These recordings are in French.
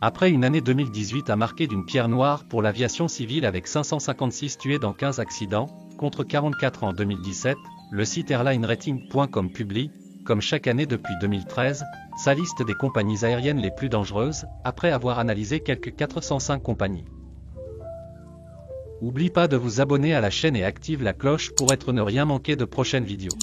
Après une année 2018 à marquer d'une pierre noire pour l'aviation civile avec 556 tués dans 15 accidents, contre 44 en 2017, le site airlinerating.com publie, comme chaque année depuis 2013, sa liste des compagnies aériennes les plus dangereuses, après avoir analysé quelques 405 compagnies. N'oublie pas de vous abonner à la chaîne et active la cloche pour ne rien manquer de prochaines vidéos.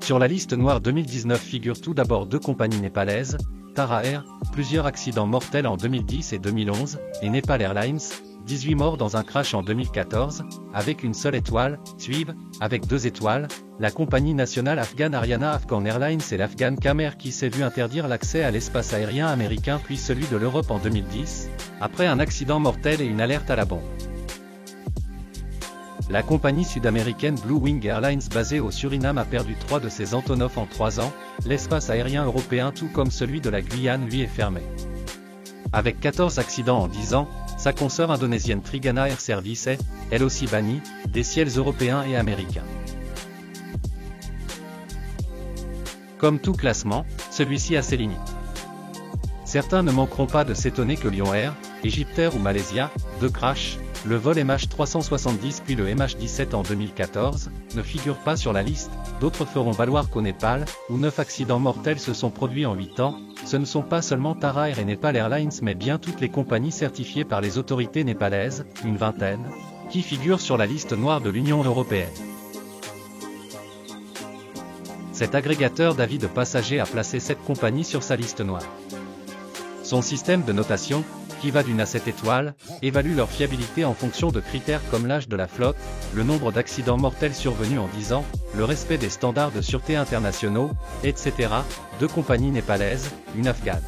Sur la liste noire 2019 figurent tout d'abord deux compagnies népalaises, Tara Air, plusieurs accidents mortels en 2010 et 2011, et Nepal Airlines, 18 morts dans un crash en 2014, avec une seule étoile, Tuib, avec 2 étoiles, la compagnie nationale afghane Ariana Afghan Airlines et l'Afghan Kamer qui s'est vu interdire l'accès à l'espace aérien américain puis celui de l'Europe en 2010, après un accident mortel et une alerte à la bombe. La compagnie sud-américaine Blue Wing Airlines basée au Suriname a perdu 3 de ses Antonov en 3 ans, l'espace aérien européen tout comme celui de la Guyane lui est fermé. Avec 14 accidents en 10 ans, sa consoeur indonésienne Trigana Air Service est, elle aussi bannie, des ciels européens et américains. Comme tout classement, celui-ci a ses limites. Certains ne manqueront pas de s'étonner que Lion Air, Egyptair ou Malaysia, 2 crashs, le vol MH370 puis le MH17 en 2014, ne figurent pas sur la liste. D'autres feront valoir qu'au Népal, où 9 accidents mortels se sont produits en 8 ans, ce ne sont pas seulement Tara Air et Nepal Airlines mais bien toutes les compagnies certifiées par les autorités népalaises, une vingtaine, qui figurent sur la liste noire de l'Union européenne. Cet agrégateur d'avis de passagers a placé 7 compagnies sur sa liste noire. Son système de notation, qui va d'une à 7 étoiles, évalue leur fiabilité en fonction de critères comme l'âge de la flotte, le nombre d'accidents mortels survenus en 10 ans, le respect des standards de sûreté internationaux, etc. 2 compagnies népalaises, une afghane.